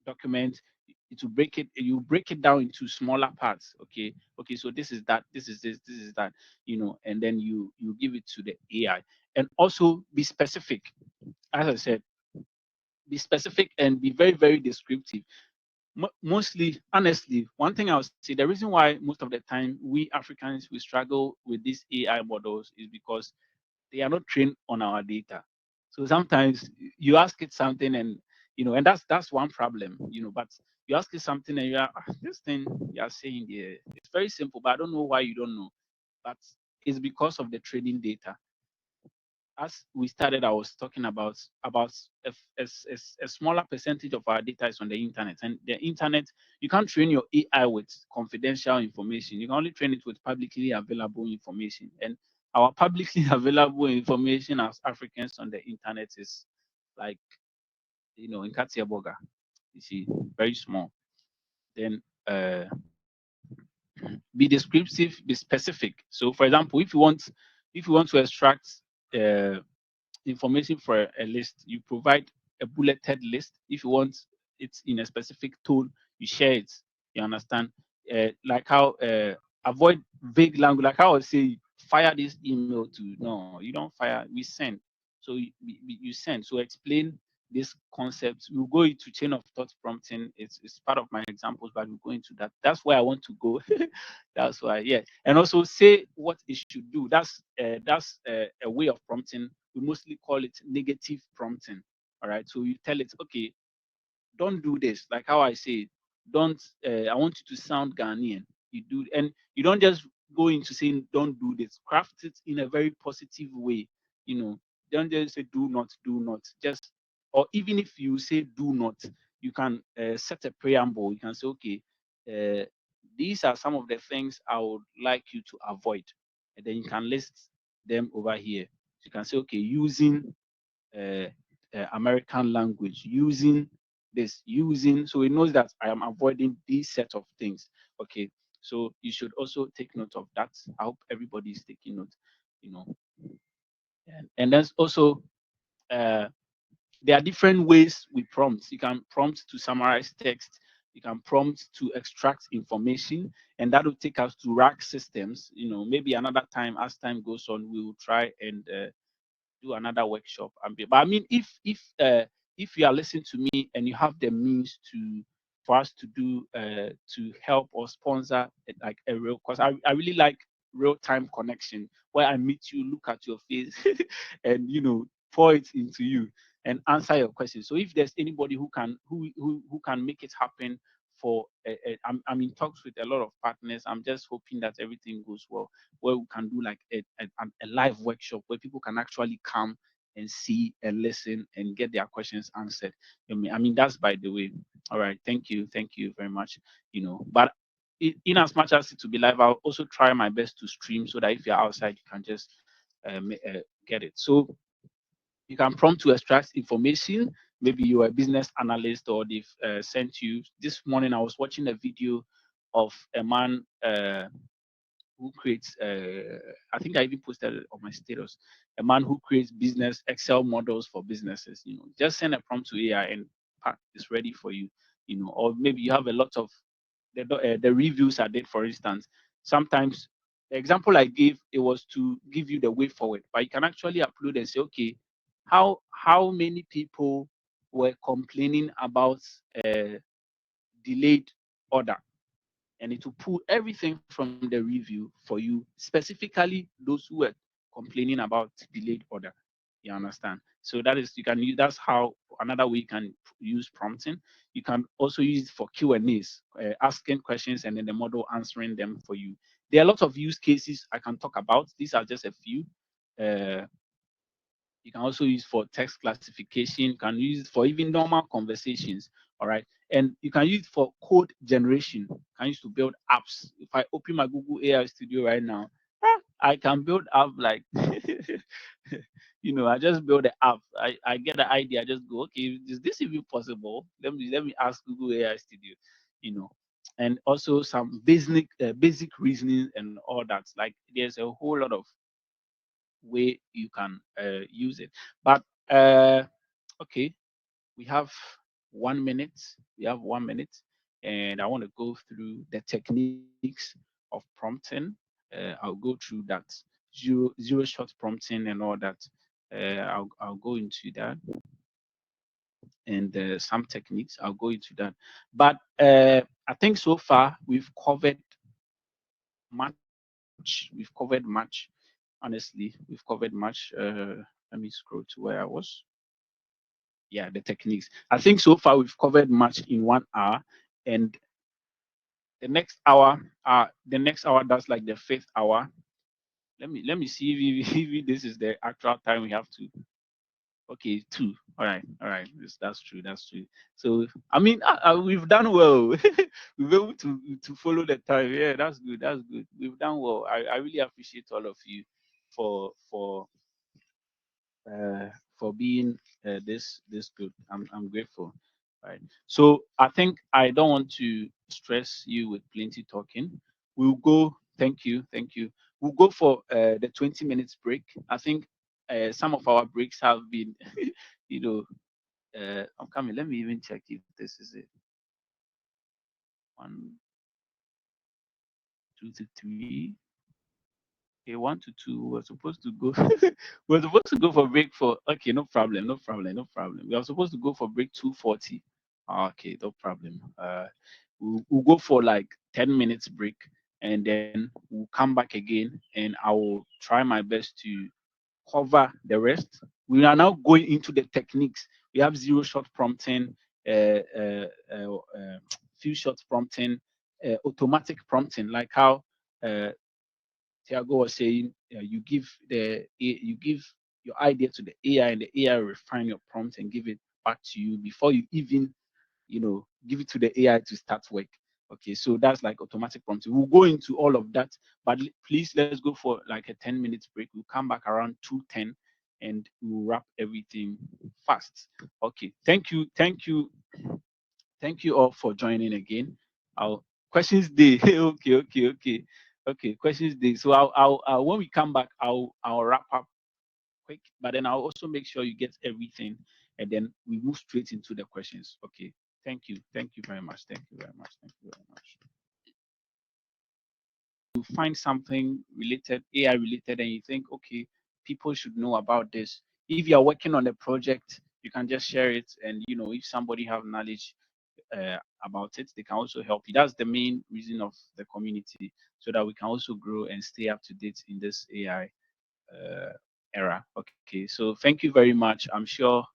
document, it will break it, you break it down into smaller parts. Okay, so this is that, this is this is that, and then you give it to the AI. And also be specific. As I said, be specific and be very, very descriptive. Mostly, honestly, one thing I'll say, the reason why most of the time we Africans we struggle with these AI models is because they are not trained on our data. So sometimes you ask it something, and and that's one problem. But you ask it something and this thing you are saying here, it's very simple, but I don't know why you don't know. But it's because of the training data. As we started, I was talking about a smaller percentage of our data is on the internet, and the internet, you can't train your AI with confidential information. You can only train it with publicly available information, and our publicly available information as Africans on the internet is like in Katia Boga, you see, very small. Then be descriptive, be specific. So for example, if you want to extract uh, information for a list, you provide a bulleted list. If you want it in a specific tone, you share it. You understand? Like how avoid vague language. Like how I say, fire this email to. No, you don't fire. We send. So you send. So explain this concept. We'll go into chain of thought prompting. It's part of my examples, but we'll go into that. That's where I want to go. That's why, yeah. And also say what it should do. That's a way of prompting. We mostly call it negative prompting. All right. So you tell it, okay, don't do this. Like how I say, don't. I want you to sound Ghanaian. You do, and you don't just go into saying don't do this. Craft it in a very positive way. You know, don't just say do not, do not. Just, or even if you say do not, you can set a preamble. You can say, okay, uh, these are some of the things I would like you to avoid, and then you can list them over here. So you can say, okay, using uh, American language, using this, using, so it knows that I am avoiding these set of things. Okay, so you should also take note of that. I hope everybody is taking note, you know. And there's also uh, there are different ways we prompt. You can prompt to summarize text. You can prompt to extract information, and that will take us to rack systems. Maybe another time, as time goes on, we will try and do another workshop. But I mean, if you are listening to me and you have the means to for us to do to help or sponsor it, like a real, because I really like real time connection where I meet you, look at your face, and pour it into you and answer your questions. So if there's anybody who can make it happen for I'm in talks with a lot of partners. I'm just hoping that everything goes well, where we can do like a live workshop where people can actually come and see and listen and get their questions answered. I mean, that's by the way. All right, thank you very much. But in as much as it will be live, I'll also try my best to stream so that if you're outside, you can just get it. So you can prompt to extract information. Maybe you're a business analyst or they've sent you. This morning, I was watching a video of a man who creates, I think I even posted it on my status, a man who creates business Excel models for businesses. Just send a prompt to AI and it's ready for you. Or maybe you have a lot of the reviews I did, for instance. Sometimes the example I gave, it was to give you the way forward, but you can actually upload and say, okay, how many people were complaining about uh, delayed order, and it will pull everything from the review for you, specifically those who were complaining about delayed order. You understand? So that is, you can use, that's how another way you can use prompting. You can also use it for Q&As, asking questions and then the model answering them for you. There are lots of use cases I can talk about. These are just a few. Uh, you can also use for text classification. You can use it for even normal conversations. All right. And you can use it for code generation. You can use to build apps. If I open my Google AI Studio right now, I can build app like I just build the app. I get the idea, I just go, okay, is this even possible? Let me ask Google AI Studio, you know. And also some basic reasoning and all that. Like there's a whole lot of way you can use it. But okay, we have 1 minute. We have 1 minute, and I want to go through the techniques of prompting. I'll go through that zero shot prompting and all that. I'll go into that, and some techniques. I'll go into that. But I think so far we've covered much. We've covered much. Honestly, we've covered much. Let me scroll to where I was. Yeah, the techniques. I think so far we've covered much in 1 hour, and the next hour, that's like the fifth hour. Let me see if this is the actual time we have to. Okay, two. All right. That's true. That's true. So I mean, we've done well. We've been able to follow the time. Yeah, that's good. That's good. We've done well. I really appreciate all of you for for uh, for being this good. I'm grateful. Right. So I think I don't want to stress you with plenty talking. We'll go. Thank you. Thank you. We'll go for the 20 minutes break. I think some of our breaks have been, you know, I'm coming. Let me even check if this is it. 1, 2 to 3. Okay, 1 to 2. We're supposed to go. We're supposed to go for break for. Okay, no problem. No problem. No problem. We are supposed to go for break 2:40. Okay, no problem. We'll go for like 10 minutes break, and then we'll come back again, and I will try my best to cover the rest. We are now going into the techniques. We have zero shot prompting, few shots prompting, automatic prompting, like how uh, Tiago was saying. You give your idea to the AI, and the AI will refine your prompt and give it back to you before you even give it to the AI to start work. Okay, so that's like automatic prompting. We'll go into all of that, but please let's go for like a 10 minutes break. We'll come back around 2:10, and we'll wrap everything fast. Okay, thank you all for joining again. Our questions day. Okay, questions day. So I'll when we come back, I'll wrap up quick, but then I'll also make sure you get everything, and then we move straight into the questions. Okay. Thank you very much. Thank you very much. Thank you very much. You find something related, AI related, and you think, okay, people should know about this. If you are working on a project, you can just share it, and if somebody have knowledge about it, they can also help you. That's the main reason of the community, so that we can also grow and stay up to date in this AI uh, era. Okay, so thank you very much. I'm sure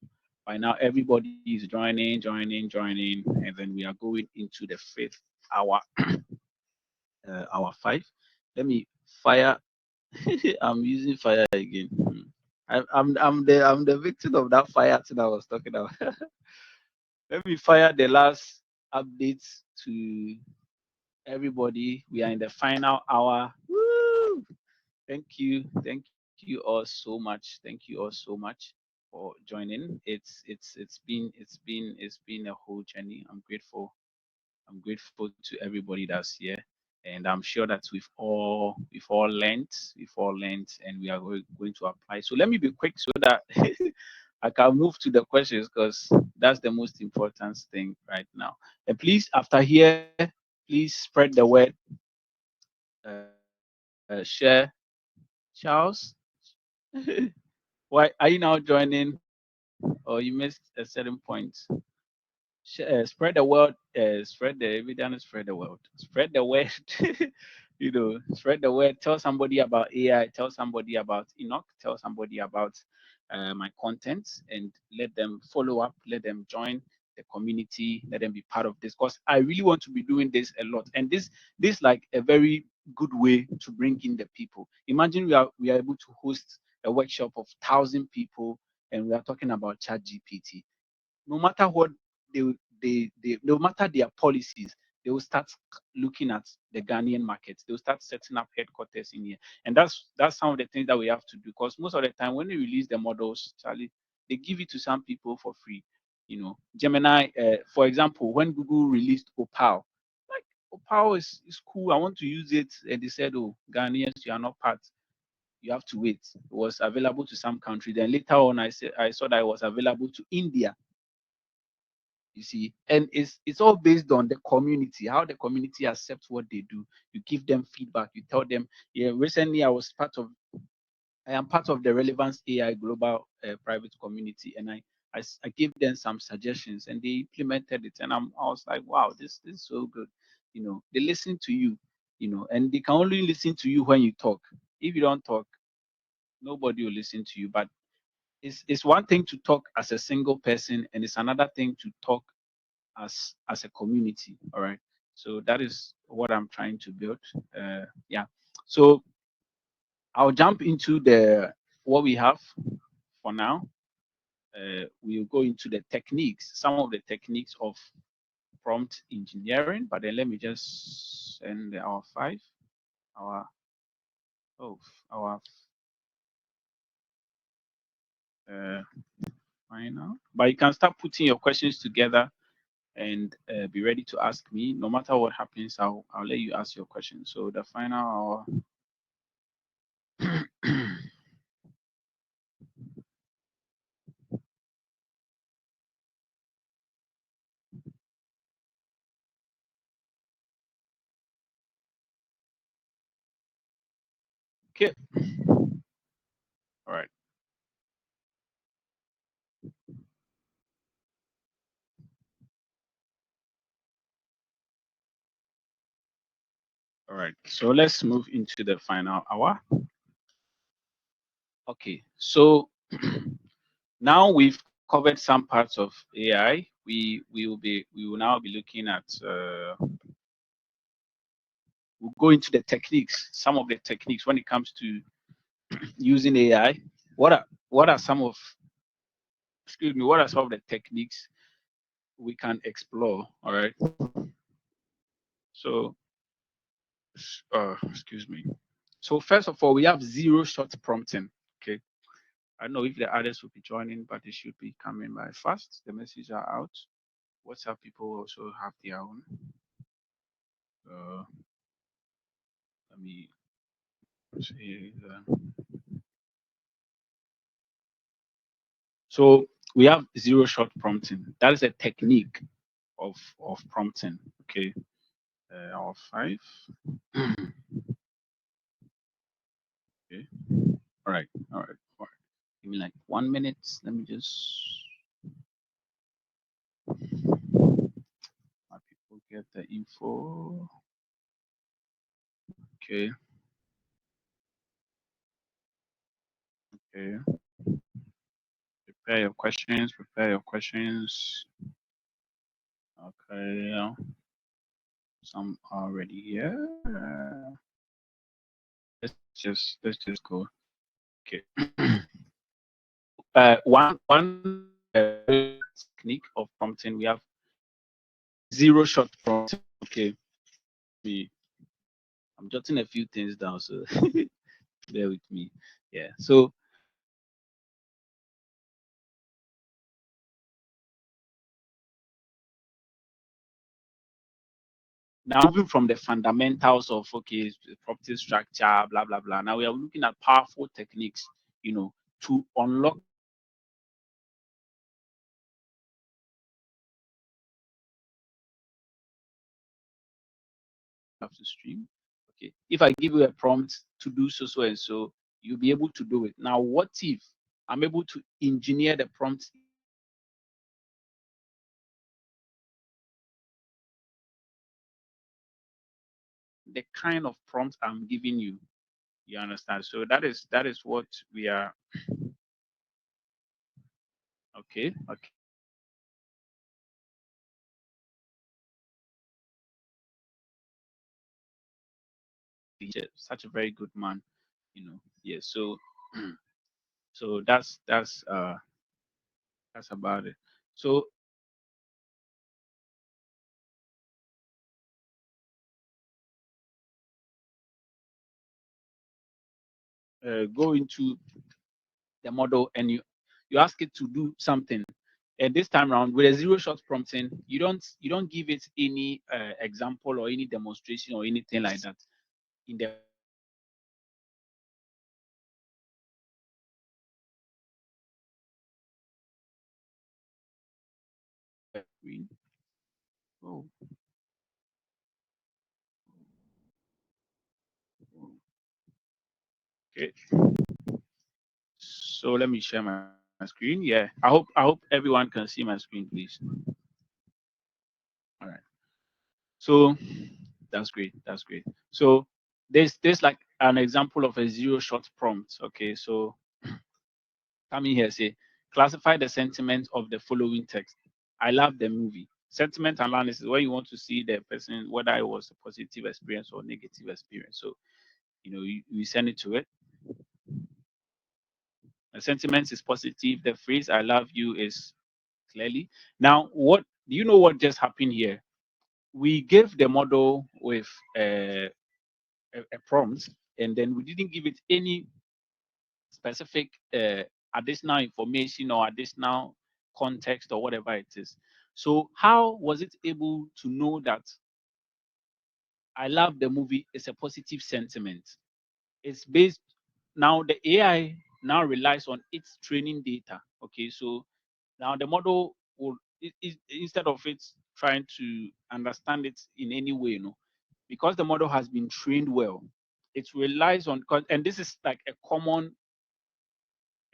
by now everybody is joining, and then we are going into the fifth hour, hour 5. Let me fire. I'm using fire again. I'm the victim of that fire thing I was talking about. Let me fire the last updates to everybody. We are in the final hour. Woo! Thank you all so much. Thank you all so much for joining. It's been a whole journey. I'm grateful to everybody that's here, and I'm sure that we've all learned, and we are going to apply. So let me be quick so that I can move to the questions, because that's the most important thing right now. And please, after here, please spread the word. Share, Charles. Why are you now joining? Or you missed a certain point? Spread the word, spread the evidence, spread the word, spread the word. Spread the word. Tell somebody about AI, tell somebody about Enoch, tell somebody about my content, and let them follow up, let them join the community, let them be part of this, because I really want to be doing this a lot. And this like a very good way to bring in the people. Imagine we are able to host a workshop of 1,000 people, and we are talking about chat GPT. No matter what no matter their policies, they will start looking at the Ghanaian market. They'll start setting up headquarters in here. And that's some of the things that we have to do, because most of the time when we release the models, Charlie, they give it to some people for free. Gemini, for example, when Google released Opal, like, Opal is cool, I want to use it, and they said, oh, Ghanaians, you are not part, you have to wait. It was available to some countries. Then later on, I saw that it was available to India. You see, and it's all based on the community, how the community accepts what they do. You give them feedback, you tell them. Yeah, recently I am part of the Relevance AI Global Private Community, and I gave them some suggestions, and they implemented it, and I was like, wow, this is so good. You know, they listen to you, you know, and they can only listen to you when you talk. If you don't talk, nobody will listen to you. But it's one thing to talk as a single person, and it's another thing to talk as a community. All right. So that is what I'm trying to build. Yeah. So I'll jump into the what we have for now. We'll go into the techniques, some of the techniques of prompt engineering. But then let me just send our five, our oh, our uh, final. But you can start putting your questions together and be ready to ask me. No matter what happens, I'll let you ask your question. So the final hour. Okay. All right. All right. So let's move into the final hour. Okay. So now we've covered some parts of AI. We will now be looking at we'll go into the techniques, some of the techniques when it comes to using AI. What are some of what are some of the techniques we can explore? All right. So excuse me. So first of all, we have zero shot prompting. Okay. I don't know if the others will be joining, but they should be coming by fast. The messages are out. WhatsApp people also have their own. Let me see. So we have zero shot prompting. That is a technique of prompting. Okay. Our five. Okay. All right. All right. All right. Give me like 1 minute. Let me just let people get the info. Okay. Okay. Prepare your questions. Prepare your questions. Okay. Some are already here. Let's just go. Okay. One technique of prompting, we have zero shot prompting. Okay. I'm jotting a few things down, so bear with me. Yeah. So now moving from the fundamentals of property structure, blah blah blah. Now we are looking at powerful techniques, to unlock the stream. Okay. If I give you a prompt to do so and so, you'll be able to do it. Now, what if I'm able to engineer the prompt, the kind of prompt I'm giving you? You understand? So that is what we are. Okay. Okay. Such a very good man, Yeah. So so that's about it. So go into the model and you ask it to do something. And this time around with a zero shot prompting, you don't give it any example or any demonstration or anything like that in the screen. Oh. Okay. So let me share my screen. Yeah. I hope everyone can see my screen, please. All right. So that's great. That's great. So there's like an example of a zero shot prompt. Okay. So come in here, say classify the sentiment of the following text. I love the movie. Sentiment analysis, where you want to see the person whether it was a positive experience or negative experience. So you send it to it. The sentiment is positive. The phrase "I love you" is clearly. Now, what do you know? What just happened here? We gave the model with a prompt, and then we didn't give it any specific additional information or additional context or whatever it is. So, how was it able to know that "I love the movie" is a positive sentiment? It's based now. The AI now relies on its training data. Okay, so now the model will instead of it trying to understand it in any way, because the model has been trained well, it relies on, and this is like a common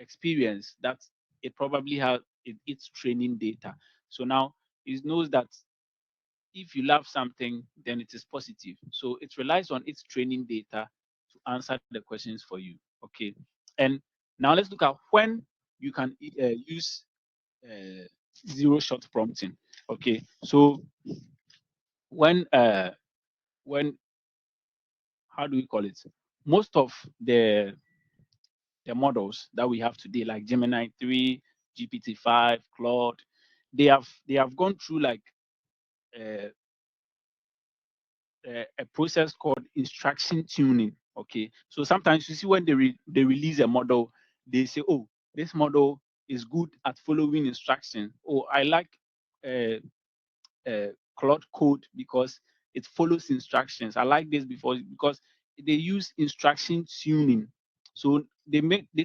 experience that it probably has its training data. So now it knows that if you love something, then it is positive. So it relies on its training data to answer the questions for you. Okay. And now let's look at when you can use uh, zero shot prompting. Okay. So when uh when how do we call it? Most of the models that we have today, like Gemini 3, GPT-5, Claude, they have gone through like uh, a process called instruction tuning. Okay, so sometimes you see when they release a model, they say, "Oh, this model is good at following instructions." Oh, I like uh, Cloud Code because it follows instructions. I like this before because they use instruction tuning. So they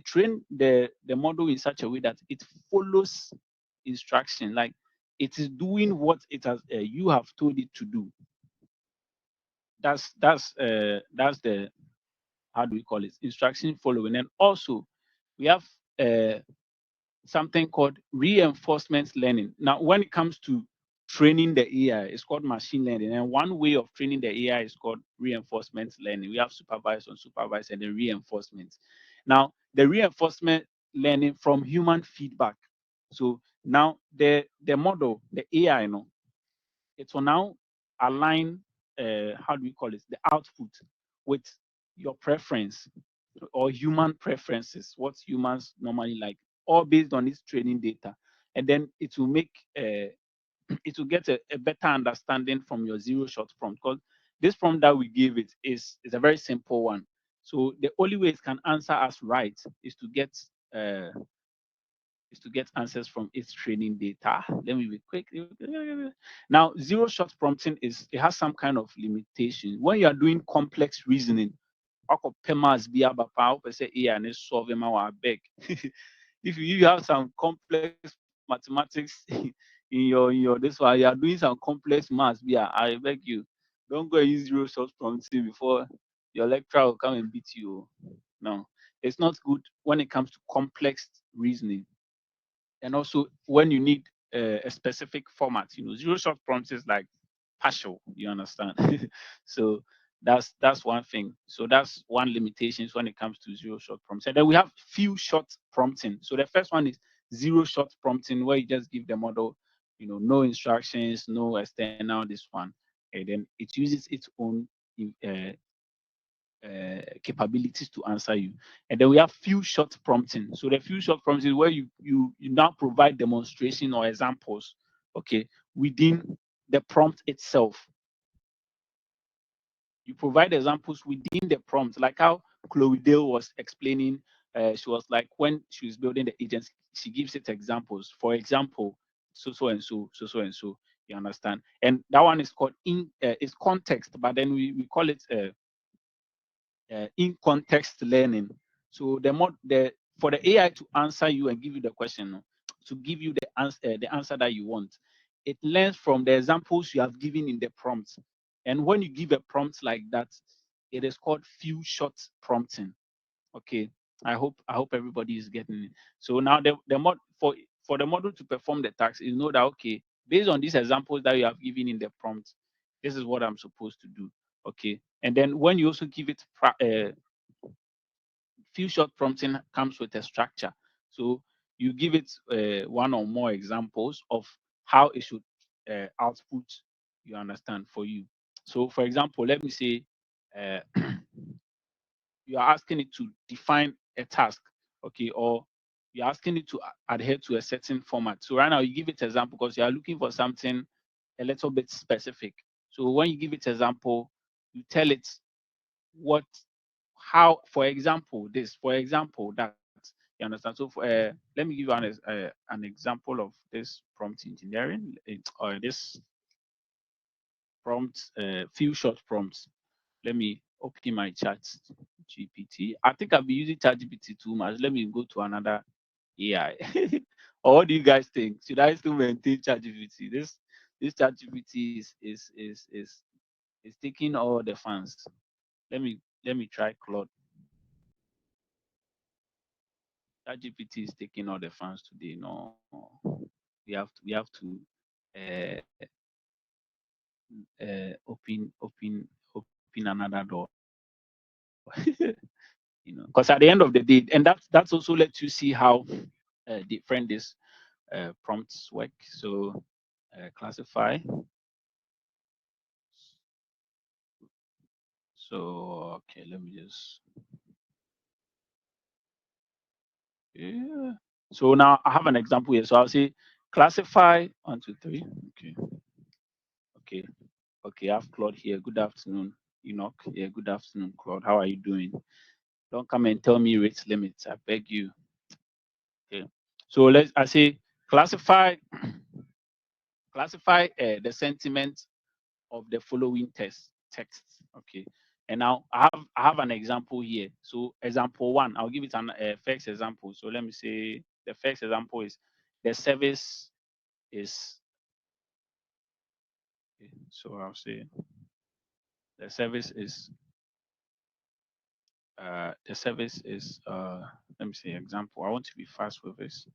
train the model in such a way that it follows instruction, like it is doing what it has you have told it to do. That's the, how do we call it, instruction following. And also we have uh, something called reinforcement learning. Now when it comes to training the AI, it's called machine learning, and one way of training the AI is called reinforcement learning. We have supervised, unsupervised, and then reinforcement. Now the reinforcement learning from human feedback. So now the model, the AI, it will now align, how do we call it, the output with your preference or human preferences, what humans normally like, all based on its training data. And then it will make it will get a better understanding from your zero shot prompt, because this prompt that we give it is a very simple one. So the only way it can answer us right is to get uh, answers from its training data. Let me be quick. Now, zero shot prompting it has some kind of limitation. When you are doing complex reasoning, be about say and solve them our beg. If you have some complex mathematics in your this one, you are doing some complex maths, I beg you, don't go and use zero shot prompting before your lecturer will come and beat you. No, it's not good when it comes to complex reasoning. And also when you need a specific format, zero shot prompts is like partial, you understand. So that's one thing. So that's one limitation when it comes to zero shot prompts. And then we have few shot prompting. So the first one is zero shot prompting, where you just give the model, no instructions, no external this one, and then it uses its own uh, capabilities to answer you. And then we have few shot prompting. So the few shot prompting is where you now provide demonstration or examples, okay, within the prompt itself. You provide examples within the prompt, like how Chloe Dale was explaining. She was like, when she was building the agents, she gives it examples. For example, so and so and so. You understand? And that one is called is context, but then we call it in context learning. So the more for the AI to answer you and give you the question, to give you the answer that you want, it learns from the examples you have given in the prompt. And when you give a prompt like that, it is called few shot prompting. Okay. I hope everybody is getting it. So now the mod for the model to perform the task, is know that okay, based on these examples that you have given in the prompt, this is what I'm supposed to do. Okay. And then when you also give it few short prompting comes with a structure. So you give it one or more examples of how it should output, you understand, for you. So for example, let me say uh, you are asking it to define a task, okay, or you're asking it to adhere to a certain format. So right now you give it example because you are looking for something a little bit specific. So when you give it example, you tell it what, how, for example, that, you understand. So for, let me give you an example of this prompt engineering, or this prompt, few short prompts. Let me open my chat GPT. I think I've been using chat GPT too much. Let me go to another AI. Or what do you guys think? Should I still maintain chat GPT? This chat GPT is taking all the fans. Let me try Claude. ChatGPT is taking all the fans today. No, we have to uh, open another door. Because at the end of the day, and that's also lets you see how different these prompts work. So classify. So okay, let me just. Yeah. So now I have an example here. So I'll say classify 1, 2, 3. Okay, okay. Okay, I have Claude here. Good afternoon, Enoch. Yeah, good afternoon, Claude. How are you doing? Don't come and tell me rate limits. I beg you. Okay. So I say classify the sentiment of the following text. Okay. And now I have an example here. So example one, I'll give it an first example. So let me say the first example is the service is. Okay, so I'll say the service is let me say example. I want to be fast with this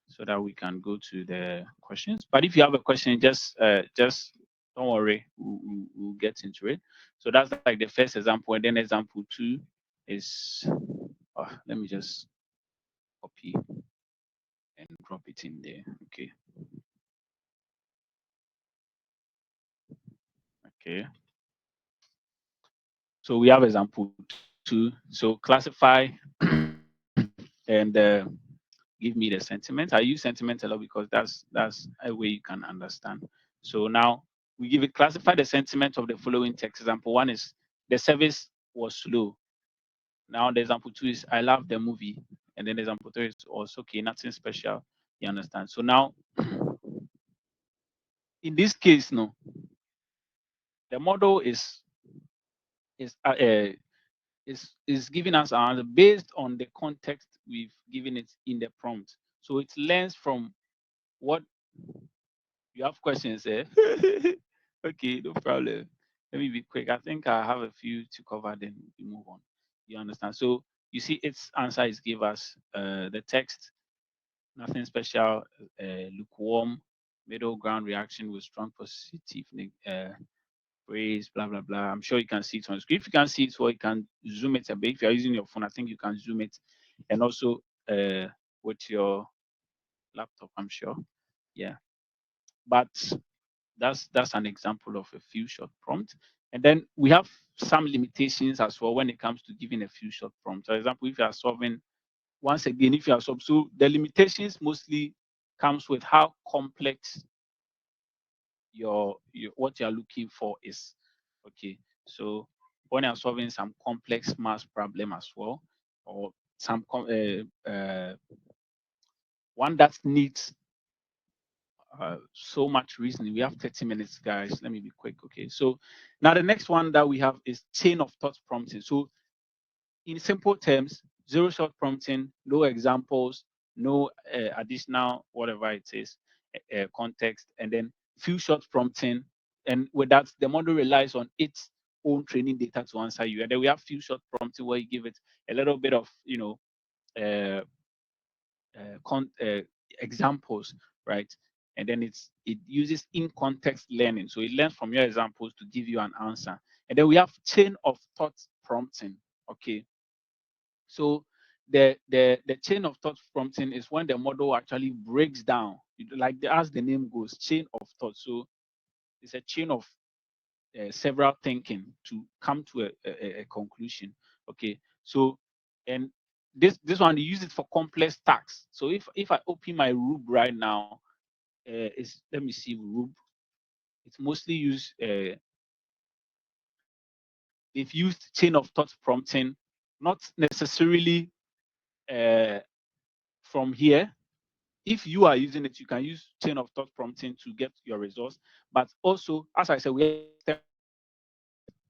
so that we can go to the questions. But if you have a question, just don't worry, we'll get into it. So that's like the first example, and then example two is let me just copy and drop it in there. Okay. Okay. So we have example two. So classify and give me the sentiment. I use sentiment a lot because that's a way you can understand. So now we give it classify the sentiment of the following text. Example one is the service was slow. Now the example two is I love the movie, and then example three is also okay, nothing special. You understand? So now in this case, no, the model is uh, uh, is giving us an answer based on the context we've given it in the prompt. So it learns from what you have questions, eh? Okay, no problem. Let me be quick. I think I have a few to cover, then we move on. You understand? So you see, its answer is give us the text, nothing special, lukewarm, middle ground reaction with strong positive praise, blah blah blah. I'm sure you can see it on the screen. If you can see it, well, you can zoom it a bit. If you're using your phone, I think you can zoom it, and also with your laptop, I'm sure. Yeah, but that's an example of a few short prompt. And then we have some limitations as well when it comes to giving a few short prompts. For example, if you are solving, once again, if you are solving, so the limitations mostly comes with how complex your what you are looking for is. Okay, so when you're solving some complex math problem as well, or some one that needs so much reasoning. We have 30 minutes, guys. Let me be quick. Okay. So now the next one that we have is chain of thought prompting. So in simple terms, zero shot prompting, no examples, no additional whatever it is. context, and then few short prompting. And with that, the model relies on its own training data to answer you. And then we have few short prompting where you give it a little bit of, uh, examples, right? And then it uses in context learning. So it learns from your examples to give you an answer. And then we have chain of thought prompting. Okay. So the chain of thought prompting is when the model actually breaks down, as the name goes, chain of thought. So it's a chain of several thinking to come to a conclusion. Okay. So and this one, you use it for complex tasks. So if I open my Rube right now, is let me see Rube. It's mostly used. They've used chain of thought prompting, not necessarily from here. If you are using it, you can use chain of thought prompting to get your results. But also, as I said, we have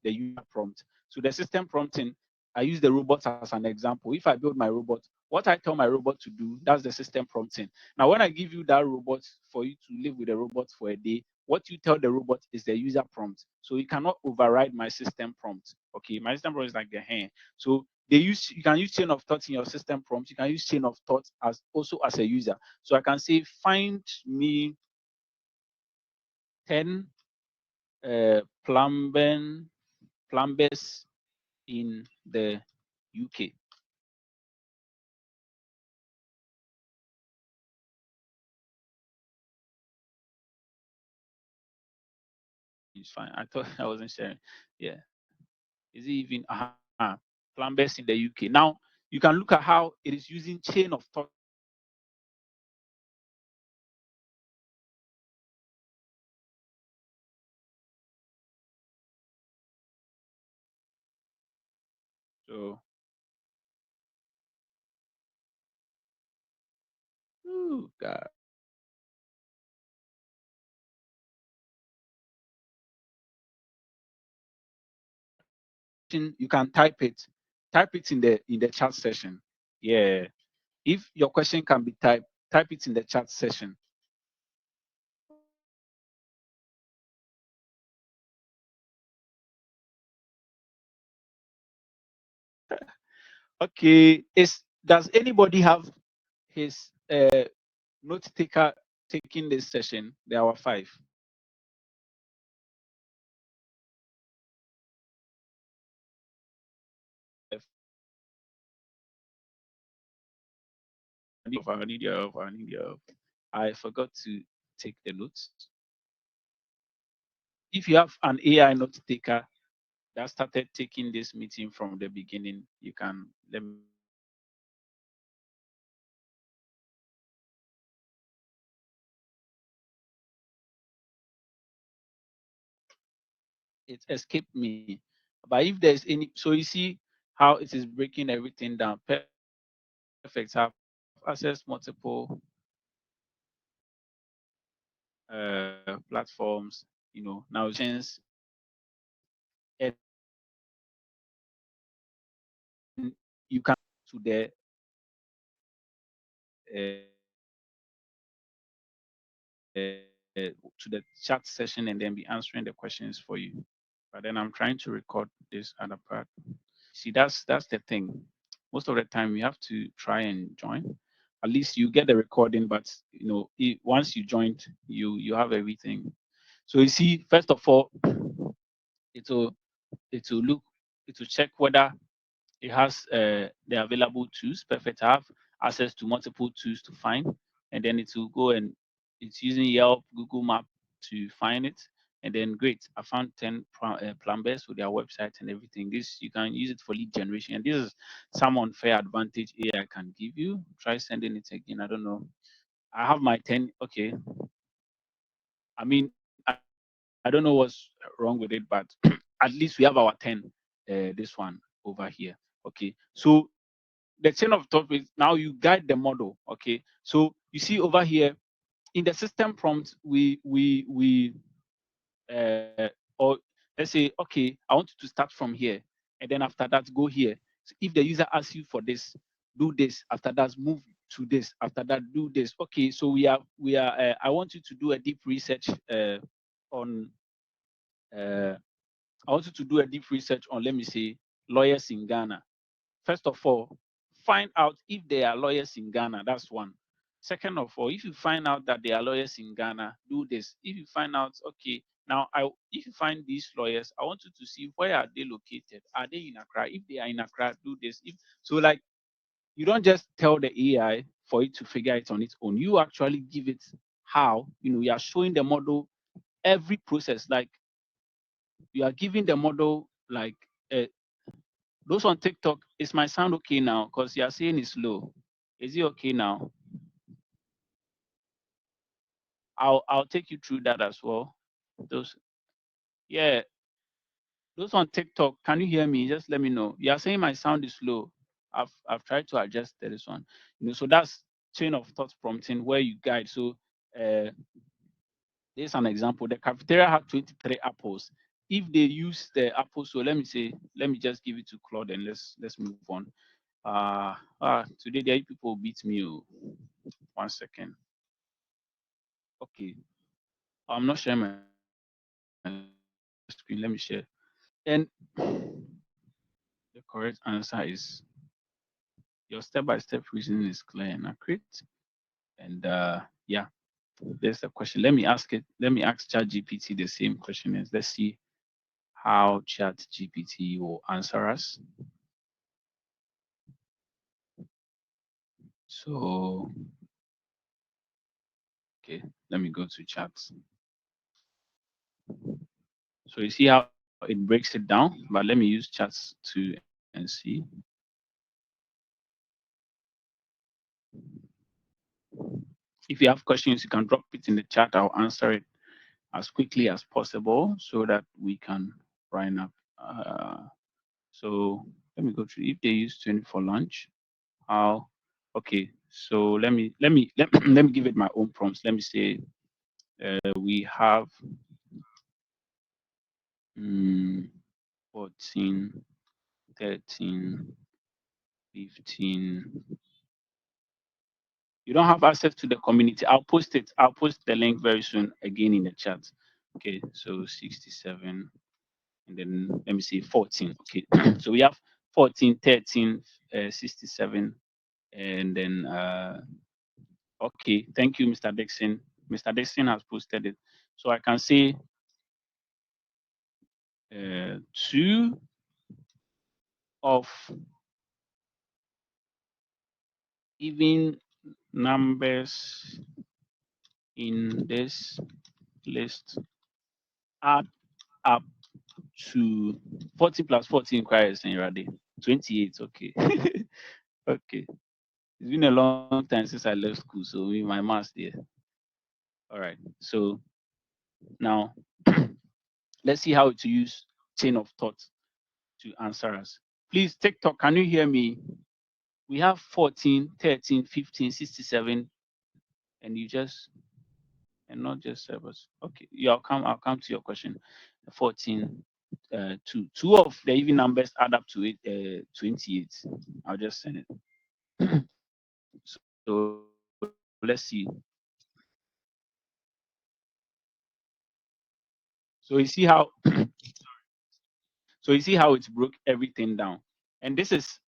the user prompt. So the system prompting, I use the robot as an example. If I build my robot, what I tell my robot to do, that's the system prompting. Now, when I give you that robot for you to live with the robot for a day, what you tell the robot is the user prompt. So you cannot override my system prompt. Okay, my system prompt is like the hand. So you can use chain of thought in your system prompt. You can use chain of thought as also as a user. So I can say, find me 10 plumbers in the UK. It's fine. I thought I wasn't sharing. Yeah. Is it even plumbers in the UK? Now you can look at how it is using chain of thought. So oh God. You can type it. Type it in the chat session. Yeah. If your question can be typed, type it in the chat session. Okay. Does anybody have his note taker taking this session? There are 5. I need your help. I forgot to take the notes. If you have an AI note taker that started taking this meeting from the beginning, you can let me. It escaped me. But if there's any, so you see how it is breaking everything down. Perfect. Have access multiple platforms. Now since and you can to the uh, to the chat session and then be answering the questions for you. But then I'm trying to record this other part. See, that's the thing. Most of the time you have to try and join. At least you get the recording, but once you joined, you have everything. So you see, first of all, it will it will look it will check whether it has the available tools. Perfect. I have access to multiple tools to find, and then it will go and it's using Yelp, Google Map to find it. And then great, I found 10 plumbers with their website and everything. This you can use it for lead generation. And this is some unfair advantage AI can give you. Try sending it again. I don't know. I have my 10. Okay. I mean, I don't know what's wrong with it, but at least we have our 10. This one over here. Okay. So the chain of thought is now you guide the model. Okay. So you see over here in the system prompt, we or let's say, okay, I want you to start from here, and then after that go here. So if the user asks you for this, do this. After that, move to this. After that, do this. Okay, so we are. I want you to do a deep research on. I want you to do a deep research on, let me say, lawyers in Ghana. First of all, find out if there are lawyers in Ghana. That's one. Second of all, if you find out that there are lawyers in Ghana, do this. If you find out, okay, now if you find these lawyers, I want you to see where are they located. Are they in Accra? If they are in Accra, do this. If so, like, you don't just tell the AI for it to figure it on its own. You actually give it how, you are showing the model every process. Like, you are giving the model, like, uh, those on TikTok. Is my sound okay now? Because you are saying it's low. Is it okay now? I'll take you through that as well. Those, yeah, those on TikTok, can you hear me? Just let me know. You are saying my sound is low. I've tried to adjust this one. So that's chain of thought prompting where you guide. So uh there's an example. The cafeteria had 23 apples. If they use the apples, so let me just give it to Claude and let's move on. Today there people beat me. Oh. 1 second. Okay. I'm not sharing my screen. Let me share. And the correct answer is your step-by-step reasoning is clear and accurate. And yeah, there's a question. Let me ask it. Let me ask ChatGPT the same question. Is let's see how ChatGPT will answer us. So okay, let me go to chat. So you see how it breaks it down, but let me use chats to and see. If you have questions, you can drop it in the chat. I'll answer it as quickly as possible so that we can run up. So let me go through. If they use 20 for lunch, how? Okay, so let me give it my own prompts. Let me say we have 14, 13, 15. You don't have access to the community. I'll post it. I'll post the link very soon again in the chat. Okay, so 67, and then let me see 14. Okay, so we have 14, 13, 67, and then okay, thank you, Mr. Dixon. Mr. Dixon has posted it. So I can say two of even numbers in this list add up to 40 plus 14 requires already 28. Okay. Okay. It's been a long time since I left school, so my maths there. All right. So now let's see how to use chain of thought to answer us. Please, TikTok, can you hear me? We have 14, 13, 15, 67, and you just, and not just servers. Okay, yeah, I'll come to your question. 14, two of the even numbers add up to it, 28. I'll just send it. So let's see. So you see how so you see how it broke everything down. And this is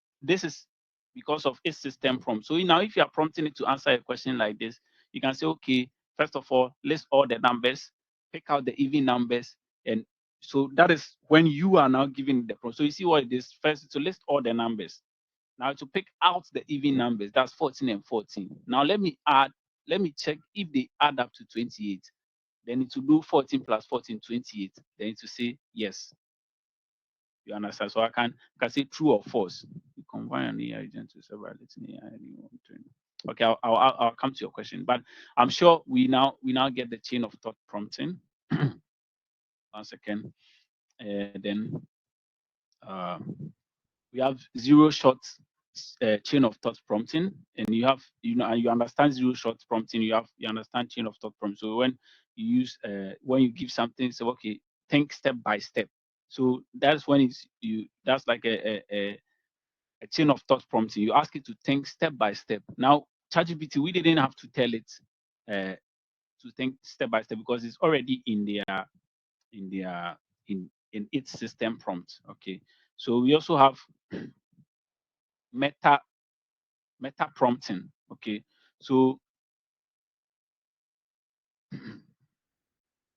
because of its system prompt. So now if you are prompting it to answer a question like this, you can say, okay, first of all, list all the numbers, pick out the even numbers, and so that is when you are now giving the prompt. So you see what it is. First, to list all the numbers. Now to pick out the even numbers, that's 14 and 14. Now let me check if they add up to 28. Then it will do 14 plus 14, 28. Then it will say yes. You understand? So I can say true or false. You combine an AI agent to several AI. Okay, I'll come to your question, but I'm sure we now get the chain of thought prompting. 1 second, then uh, we have zero shot chain of thought prompting, and and you understand zero shot prompting. You understand chain of thought prompting. So when you give something, so okay, think step by step. So that's when that's like a chain of thought prompting. You ask it to think step by step. Now ChatGPT, we didn't have to tell it to think step by step because it's already in their in its system prompt. Okay, so we also have meta meta prompting. Okay, so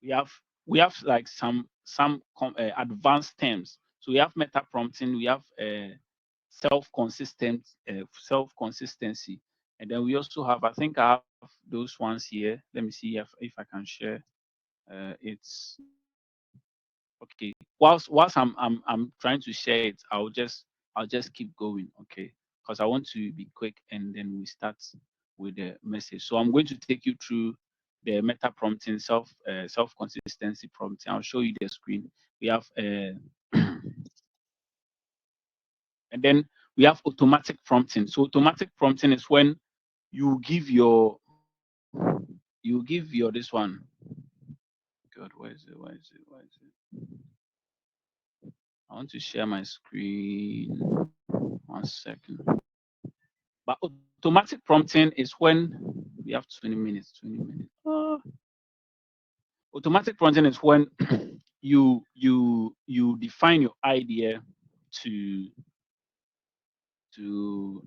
we have like some advanced terms. So we have meta prompting, we have self consistency, and then we also have, I think I have those ones here. Let me see if I can share. It's okay. Whilst I'm trying to share it, I'll just keep going. Okay, because I want to be quick, and then we start with the message. So I'm going to take you through the meta prompting, self consistency prompting. I'll show you the screen. We have and then we have automatic prompting. So automatic prompting is when you give your this one. God, where is it? Where is it? Where is it? I want to share my screen. 1 second. But automatic prompting is when we have 20 minutes. 20 minutes. Automatic prompting is when you define your idea to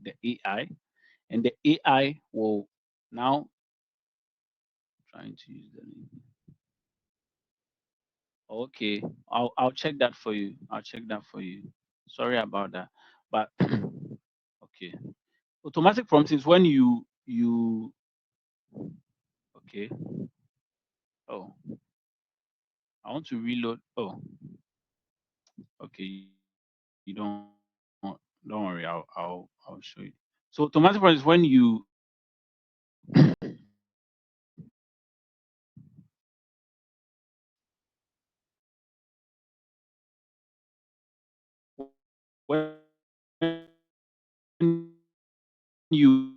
the AI, and the AI will now trying to use the link. Okay, I'll check that for you. I'll check that for you. Sorry about that. But okay. Automatic prompting is when you okay. Oh, I want to reload. Oh, okay. You don't worry. I'll show you. So automatic prompting is when you when you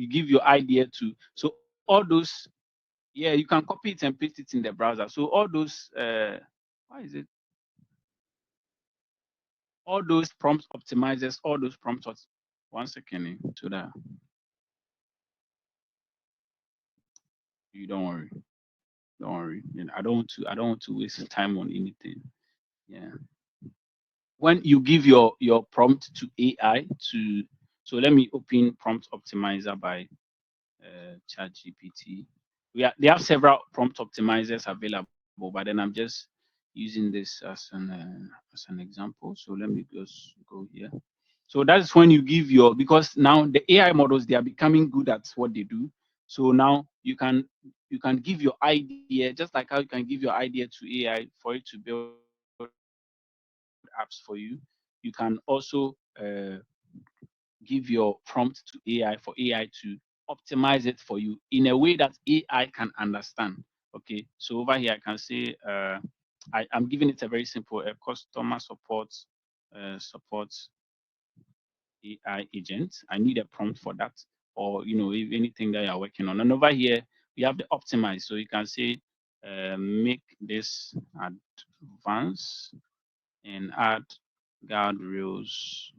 give your idea to, so all those, yeah, you can copy it and paste it in the browser. So all those why is it all those prompt optimizers, all those prompts 1 second so that you don't worry. Don't worry. And I don't want to waste time on anything. Yeah. When you give your prompt to AI to, so let me open prompt optimizer by ChatGPT. They have several prompt optimizers available, but then I'm just using this as an example. So let me just go here. So that's when you give your, because now the AI models, they are becoming good at what they do. So now you can give your idea, just like how you can give your idea to AI for it to build apps for you. You can also give your prompt to AI for AI to optimize it for you in a way that AI can understand. Okay, so over here I can say I'm giving it a very simple customer support AI agent. I need a prompt for that, or if anything that you're working on. And over here we have the optimize, so you can say make this advance and add guardrails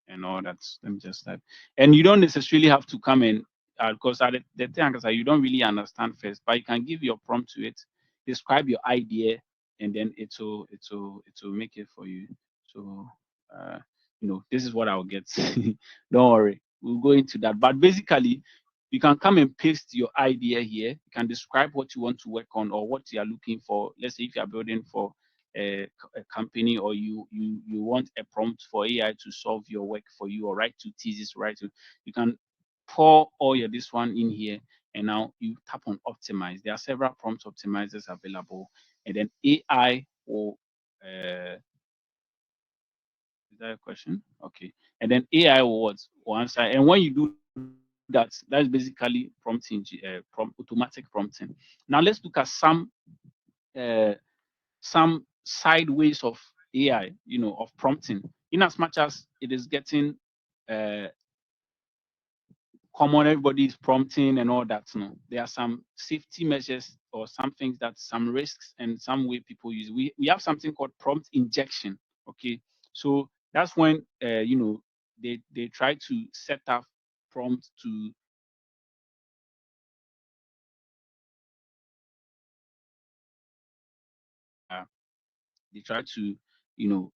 and all that. Let me just type. And you don't necessarily have to come in because the thing is that you don't really understand first, but you can give your prompt to it, describe your idea, and then it will make it for you. So uh, this is what I'll get. Don't worry, we'll go into that. But basically, you can come and paste your idea here. You can describe what you want to work on or what you are looking for. Let's say if you are building for a company, or you want a prompt for AI to solve your work for you, or write two thesis, right? So you can pour all your this one in here, and now you tap on optimize. There are several prompt optimizers available, and then AI will is that a question? Okay. And then AI will answer. And when you do that, that's basically prompting, automatic prompting. Now let's look at uh, some side ways of AI, of prompting. In as much as it is getting uh, common, everybody is prompting and all that. No, there are some safety measures or some things that some risks and some way people use. We have something called prompt injection. Okay, so that's when they try to set up prompt to they try to, you know,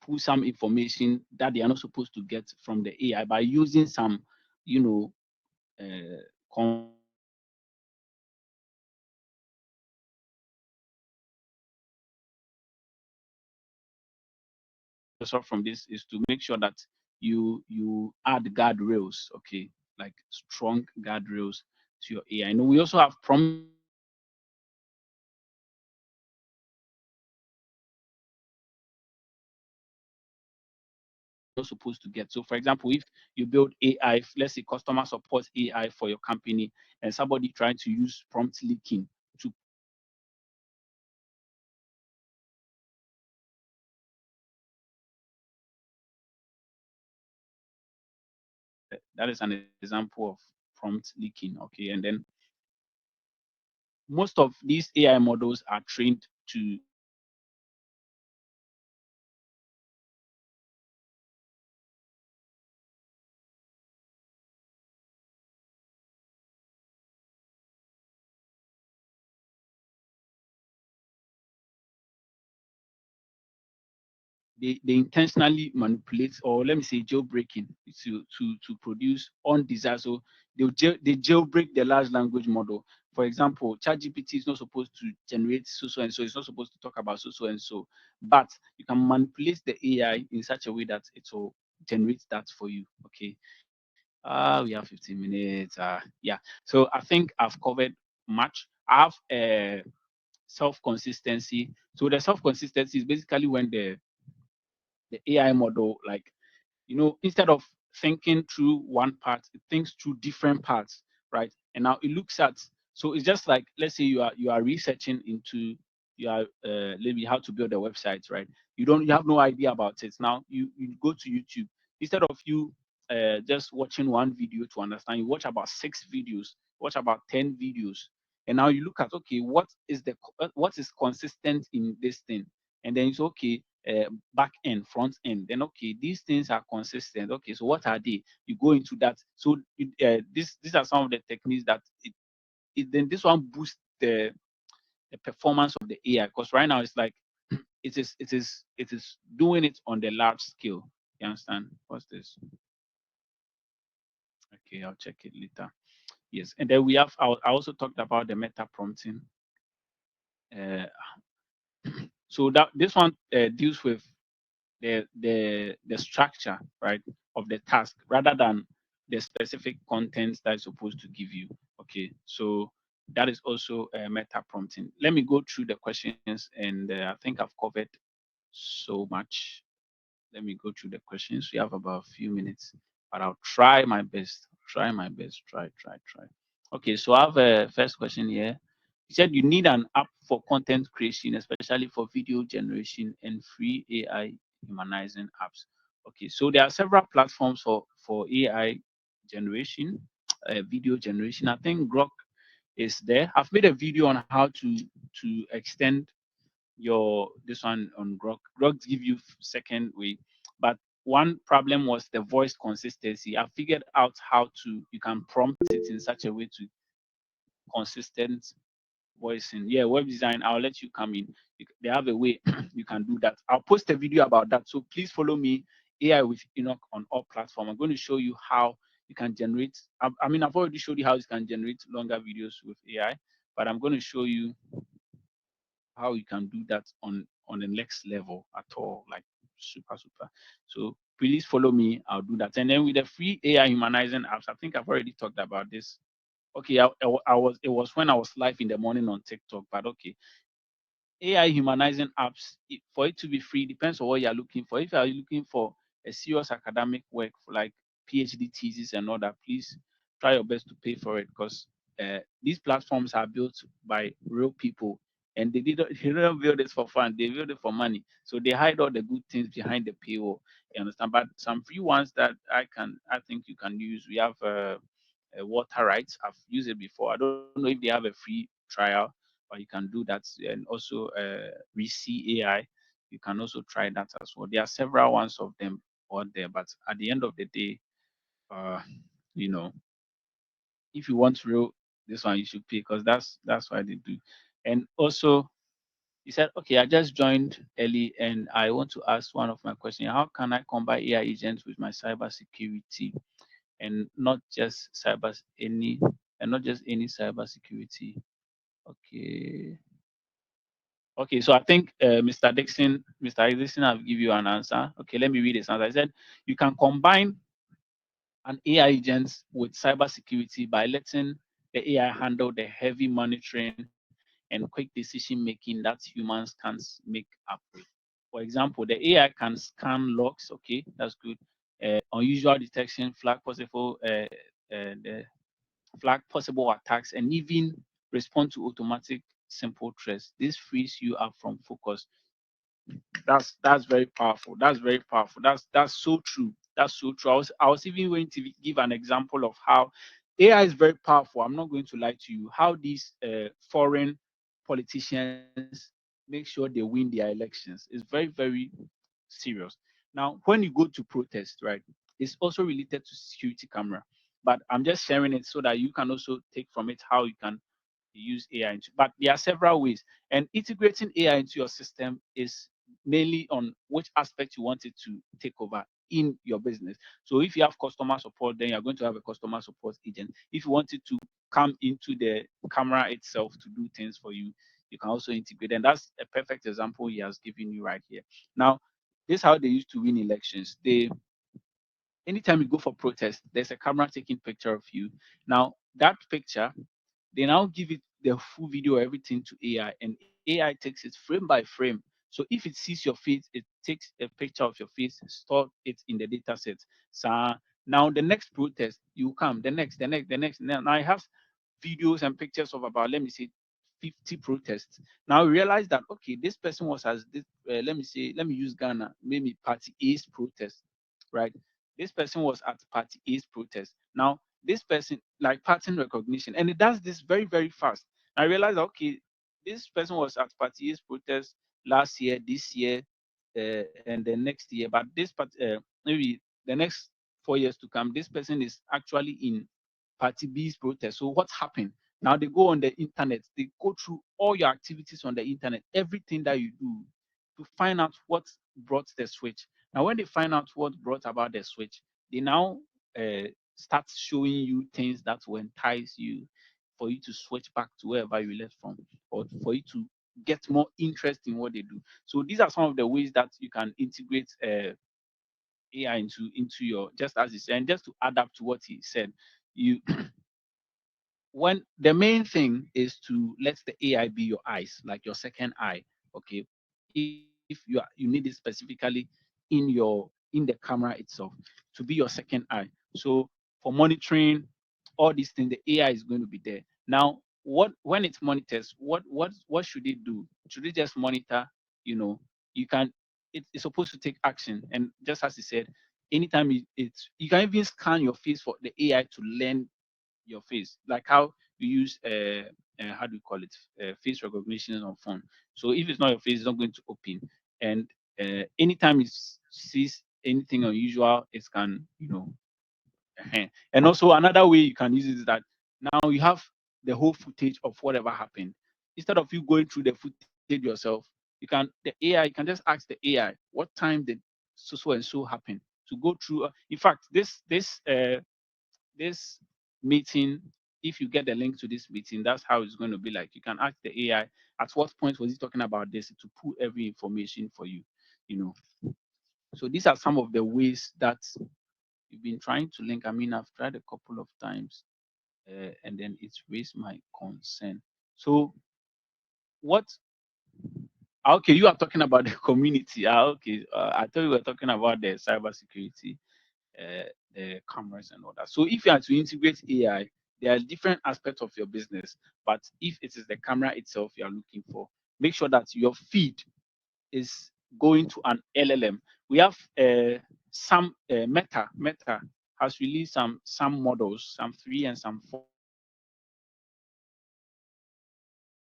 pull some information that they are not supposed to get from the AI by using some, you know, uh, from this is to make sure that you add guardrails, okay, like strong guardrails to your AI. I know we also have prompt you're supposed to get. So, for example, if you build AI, let's say customer support AI for your company, and somebody trying to use prompt leaking to that is an example of prompt leaking, okay. And then most of these AI models are trained to they intentionally manipulate, or let me say jailbreaking, to produce undesired. So they jailbreak the large language model. For example, ChatGPT is not supposed to generate so and so. It's not supposed to talk about so and so, but you can manipulate the AI in such a way that it will generate that for you. Okay. We have 15 minutes. Yeah. So I think I've covered much. I have self consistency. So the self consistency is basically when the AI model, like, you know, instead of thinking through one part, it thinks through different parts, right? And now it looks at, so it's just like, let's say you are researching into you are maybe how to build a website, right? You have no idea about it. Now you go to YouTube. Instead of you just watching one video to understand, you watch about 6 videos, watch about 10 videos, and now you look at, okay, what is consistent in this thing, and then it's okay, back end, front end. Then okay, these things are consistent. Okay, so what are they? You go into that. So these are some of the techniques that then this one boosts the performance of the AI, because right now it's like it is doing it on the large scale. You understand? What's this? Okay, I'll check it later. Yes, and then we have I also talked about the meta prompting. Uh, so that this one deals with the structure, right, of the task rather than the specific contents that is supposed to give you. Okay, so that is also meta prompting. Let me go through the questions, and I think I've covered so much. Let me go through the questions. We have about a few minutes, but I'll try my best. Try my best. Try. Okay, so I have a first question here. You said you need an app for content creation, especially for video generation and free AI humanizing apps. Okay, so there are several platforms for AI generation, video generation. I think Grok is there. I've made a video on how to extend your this one on Grok. Grok give you second way, but one problem was the voice consistency. I figured out how to you can prompt it in such a way to consistent voicing. Yeah, web design. I'll let you come in. They have a way you can do that. I'll post a video about that. So please follow me, AI with Enoch on all platforms. I'm going to show you how you can generate. I mean, I've already showed you how you can generate longer videos with AI, but I'm going to show you how you can do that on the next level at all, like super. So please follow me. I'll do that. And then with the free AI humanizing apps, I think I've already talked about this. Okay, I was it was when I was live in the morning on TikTok, but okay, AI humanizing apps, for it to be free depends on what you're looking for. If you are looking for a serious academic work for like PhD thesis and all that, please try your best to pay for it, because these platforms are built by real people, and they don't build this for fun. They build it for money. So they hide all the good things behind the paywall. You understand? But some free ones that I think you can use. We have water rights. I've used it before. I don't know if they have a free trial, but you can do that. And also Reci AI, you can also try that as well. There are several ones of them out there, but at the end of the day, uh, you know, if you want real this one, you should pay because that's why they do. And also, he said, okay, I just joined early and I want to ask one of my questions. How can I combine AI agents with my cyber security and not just any cyber security? Okay. Okay, so I think Mr. Dixon, I'll give you an answer. Okay, let me read this answer. I said you can combine an AI agent with cybersecurity by letting the AI handle the heavy monitoring and quick decision making that humans can't make up with. For example, the AI can scan logs. Okay, that's good. Unusual detection, flag possible attacks, and even respond to automatic simple threats. This frees you up from focus. That's very powerful. That's very powerful. That's so true. That's so true. I was even going to give an example of how AI is very powerful. I'm not going to lie to you. How these foreign politicians make sure they win their elections is very, very serious. Now, when you go to protest, right, it's also related to security camera. But I'm just sharing it so that you can also take from it how you can use AI into. But there are several ways, and integrating AI into your system is mainly on which aspect you want it to take over in your business. So if you have customer support, then you're going to have a customer support agent. If you want it to come into the camera itself to do things for you, you can also integrate. And that's a perfect example he has given you right here. Now, this is how they used to win elections. Anytime you go for protest, there's a camera taking picture of you. Now, that picture, they now give it the full video, everything to AI, and AI takes it frame by frame. So if it sees your face, it takes a picture of your face, store it in the data set. So now the next protest, you come, the next. Now I have videos and pictures of about, let me say, 50 protests. Now realize that, okay, this person was as this, let me use Ghana, maybe party A's protest, right? This person was at party A's protest. Now this person, like pattern recognition, and it does this very, very fast. I realized, okay, this person was at party A's protest last year, this year, and the next year, but maybe the next 4 years to come, this person is actually in party B's protest. So what's happened? Now they go on the internet, they go through all your activities on the internet, everything that you do to find out what brought the switch. Now, when they find out what brought about the switch, they now start showing you things that will entice you for you to switch back to wherever you left from, or for you to get more interest in what they do. So these are some of the ways that you can integrate AI into your, just as he said, and just to add up to what he said, you when the main thing is to let the AI be your eyes, like your second eye. Okay, if you need it specifically in the camera itself to be your second eye. So for monitoring all these things, the AI is going to be there. Now, when it monitors, what should it do? Should it just monitor? You know, you can. It's supposed to take action, and just as he said, anytime you can even scan your face for the AI to learn your face, like how you use how do you call it, face recognition on phone. So if it's not your face, it's not going to open. And anytime it sees anything unusual, it can, and also another way you can use it is that now you have the whole footage of whatever happened. Instead of you going through the footage yourself, you can just ask the AI what time did so and so happen, to go through. In fact, this meeting, if you get the link to this meeting, that's how it's going to be like. You can ask the AI at what point was he talking about this, to pull every information for you, you know. So these are some of the ways that you've been trying to link. I mean, I've tried a couple of times, and then it's raised my concern. So what? Okay, you are talking about the community. Okay, I thought we were talking about the cybersecurity, the cameras and all that. So if you are to integrate AI, there are different aspects of your business. But if it is the camera itself you are looking for, make sure that your feed is going to an LLM. We have some Meta has released some models, some 3 and some 4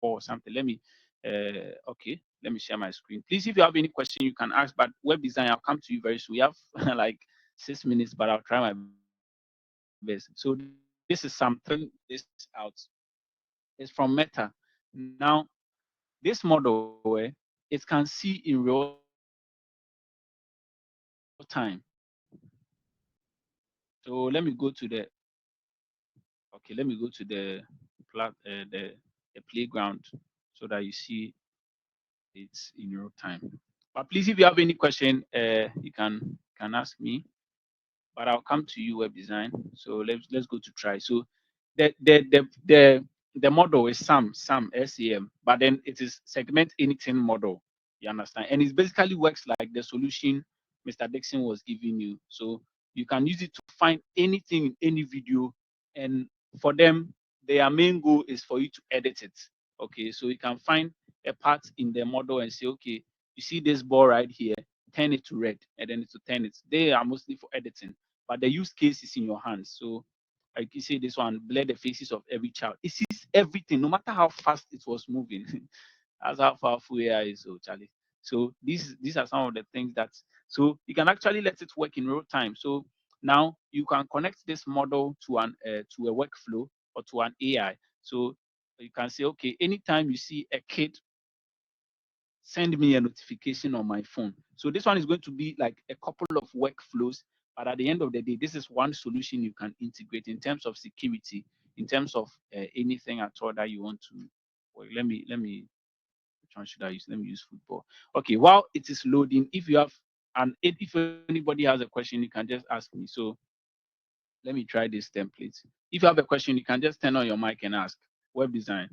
or something. Okay, let me share my screen. Please, if you have any question, you can ask. But web design, I'll come to you very soon. We have like 6 minutes, but I'll try my best to answer. So this is something this out. It's from Meta. Now, this model, it can see in real time. So let me go to let me go to the playground so that you see it's in real time. But please, if you have any question, you can ask me. But I'll come to you, web design. So let's go to try. So the model is SAM, but then it is segment anything model. You understand? And it basically works like the solution Mr. Dixon was giving you. So you can use it to find anything in any video, and for them, their main goal is for you to edit it. Okay, so you can find a part in the model and say, okay, you see this ball right here, turn it to red, and then to turn it. They are mostly for editing, but the use case is in your hands. So I can say this one, blur the faces of every child. It sees everything, no matter how fast it was moving. That's how powerful AI is, oh Charlie. So these are some of the things that so you can actually let it work in real time. So now you can connect this model to a workflow or to an AI. So you can say, okay, anytime you see a kid, send me a notification on my phone. So this one is going to be like a couple of workflows, but at the end of the day, this is one solution you can integrate in terms of security, in terms of anything at all that you want to. Well, let me. Which one should I use? Let me use football. Okay, while it is loading, if you have if anybody has a question, you can just ask me. So let me try this template. If you have a question, you can just turn on your mic and ask. Web design.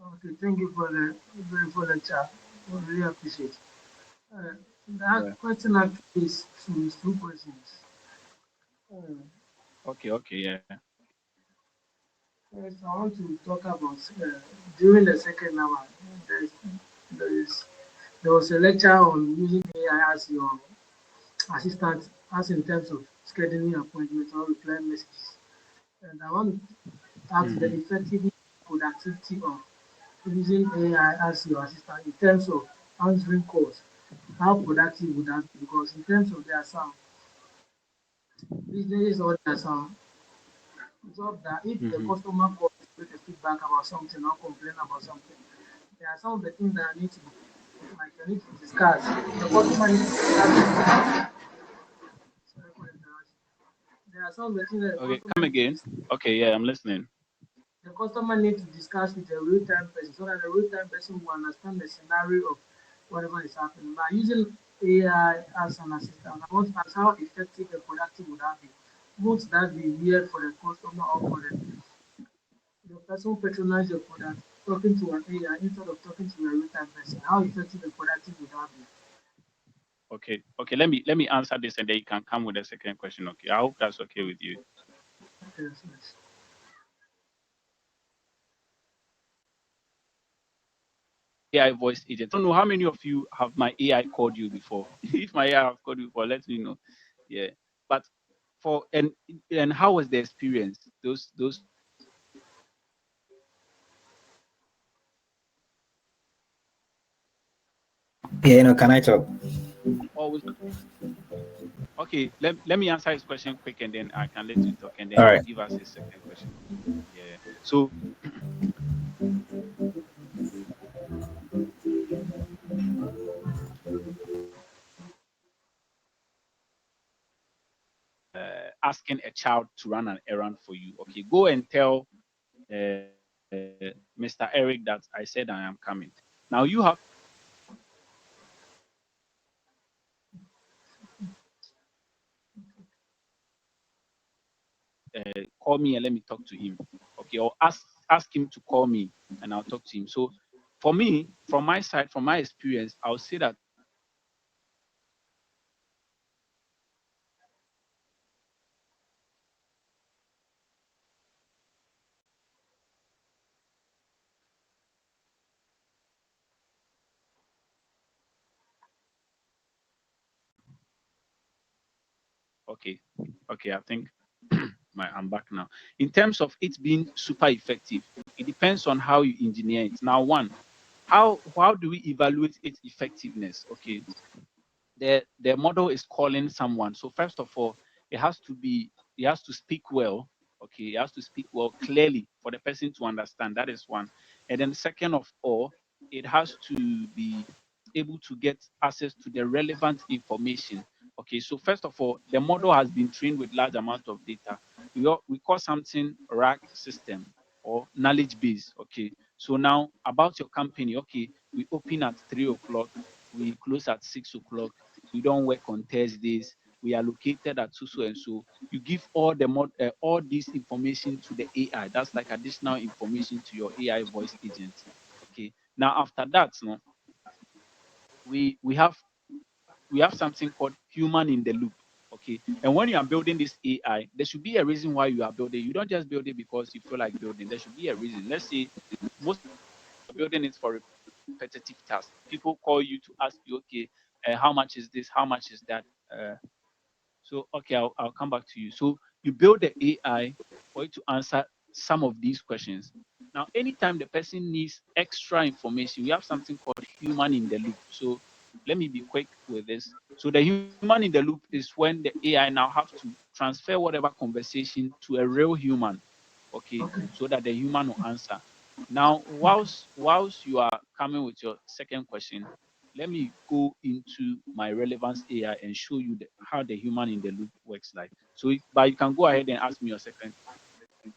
Okay, thank you for the chat. I really appreciate. That Yeah. question actually is two questions. Uh, Okay. Yeah. First, I want to talk about during the second hour. There is, there is there was a lecture on using AI as your assistant, as in terms of scheduling appointments or replying messages. And I want to ask the Mm-hmm. effectiveness and productivity of using AI as your assistant in terms of answering calls. How productive would that be? Because in terms of there are some businesses or there are some jobs that if the Mm-hmm. customer calls with a feedback about something or complain about something, there are some of the things that need to be like you need to discuss. The customer needs to discuss. Sorry for the interruption. There are some of the things that the Okay, customer come needs to again. discuss. Okay, yeah, I'm listening. The customer needs to discuss with a real-time person so that the real-time person will understand the scenario of whatever is happening. By using AI as an assistant, I want to ask how effective and productive would that be? Would that be weird for the customer or for the person patronize your product talking to an AI instead of talking to a real-time person? How effective and productive would that be? Okay. Let me answer this, and then you can come with a second question. Okay, I hope that's okay with you. Yes, yes. AI voice agent. I don't know how many of you have my AI called you before. If my AI have called you before, let me know. Yeah, but for and how was the experience? Those Yeah, can I talk? always okay. Let me answer his question quick, and then I can let you talk, and then All he will right. give us his second question. Yeah. So asking a child to run an errand for you. Okay, go and tell Mr. Eric that I said I am coming. Now you have to tell him, call me and let me talk to him. Okay, or ask him to call me and I'll talk to him. So for me, from my side, from my experience, I'll say that okay, okay, I think I'm back now. In terms of it being super effective, it depends on how you engineer it. Now, one, how do we evaluate its effectiveness? Okay, the model is calling someone. So first of all, it has to speak well. Okay, it has to speak well clearly for the person to understand. That is one. And then second of all, it has to be able to get access to the relevant information. Okay, so first of all, the model has been trained with large amount of data. We call something rack system or knowledge base. Okay, so now about your company. Okay, we open at 3 o'clock, we close at 6 o'clock, we don't work on Thursdays, we are located at so and so. You give all this information to the AI. That's like additional information to your AI voice agent. Okay. Now after that, no, we we have we have something called human in the loop. Okay. And when you are building this AI, there should be a reason why you are building. You don't just build it because you feel like building. There should be a reason. Let's say most of the time you are building it for repetitive tasks. People call you to ask you, okay, how much is this? How much is that? So, okay, I'll come back to you. So, you build the AI for it to answer some of these questions. Now, anytime the person needs extra information, we have something called human in the loop. So, let me be quick with this. So, the human in the loop is when the AI now have to transfer whatever conversation to a real human, okay, Okay. so that the human will answer. Now, whilst you are coming with your second question, let me go into my relevance AI and show you how the human in the loop works like. So, but you can go ahead and ask me your second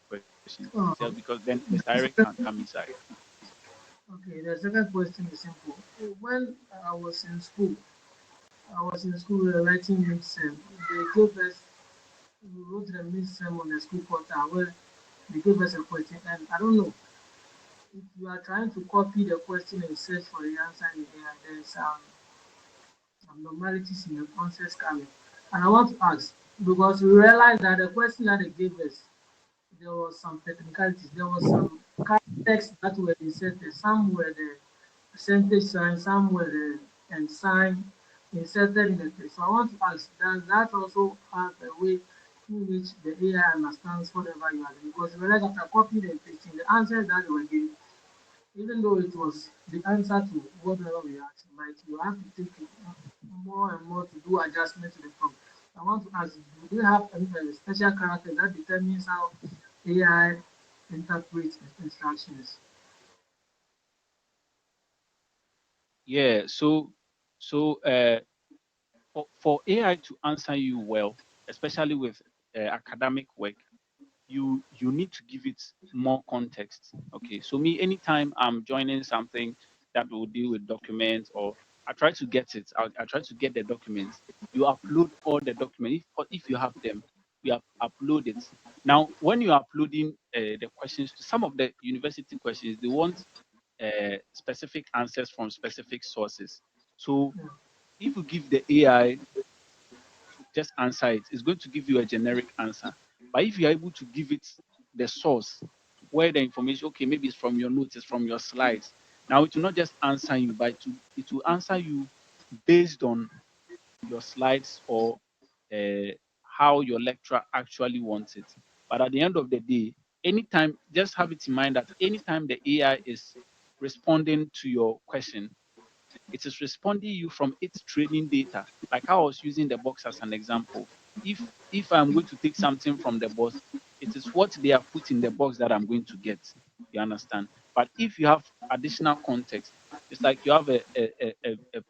question, Uh, because then Mr. Eric the can second, come inside. okay, the second question is simple. When I was in school, we were writing mid-sem. They gave us, we wrote the mid-sem on the school portal where they gave us a question, and I don't know if you are trying to copy the question and search for the answer in there. There's abnormalities in the concept coming. And I want to ask because we realized that the question that they gave us, there was some technicalities, there was some text that were inserted. Some were the percentage sign, some were the and sign inserted in the text. So I want to ask, does that also have a way through which the AI understands whatever you are doing? Because we realized after copying and pasting the answers that they were giving, even though it was the answer to whatever we asked, but you have to take it more and more to do adjustments to the prompt. I want to ask, do you have any special character that determines how AI interprets instructions? Yeah. So for AI to answer you well, especially with academic work, you need to give it more context. Okay, so me, anytime I'm joining something that will deal with documents, or I try to get it, I try to get the documents. You upload all the documents if you have them. You upload it. Now when you're uploading the questions, to some of the university questions, they want specific answers from specific sources. So Yeah, if you give the AI to just answer it, it's going to give you a generic answer. But if you're able to give it the source where the information, okay, maybe it's from your notes, it's from your slides. Now it will not just answer you, but it will answer you based on your slides, or how your lecturer actually wants it. But at the end of the day, anytime, just have it in mind that anytime the AI is responding to your question, it is responding you from its training data. Like I was using the box as an example. If I'm going to take something from the box, it is what they have put in the box that I'm going to get. You understand? But if you have additional context, it's like you have a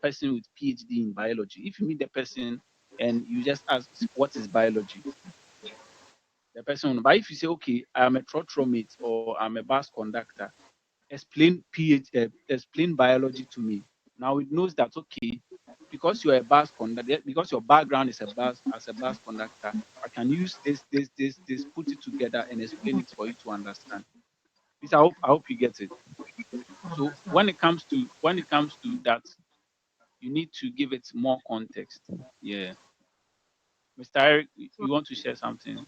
person with PhD in biology. If you meet the person and you just ask what is biology, the person will, but if you say, okay, I'm a trotromate or I'm a bus conductor, explain biology to me. Now it knows that, okay, because you're a bus conductor, because your background is a bus as a bus conductor, I can use this, put it together and explain it for you to understand. This, I hope you get it. I So understand. when it comes to that, you need to give it more context. Yeah. Mr. Eric, So, you want to share something?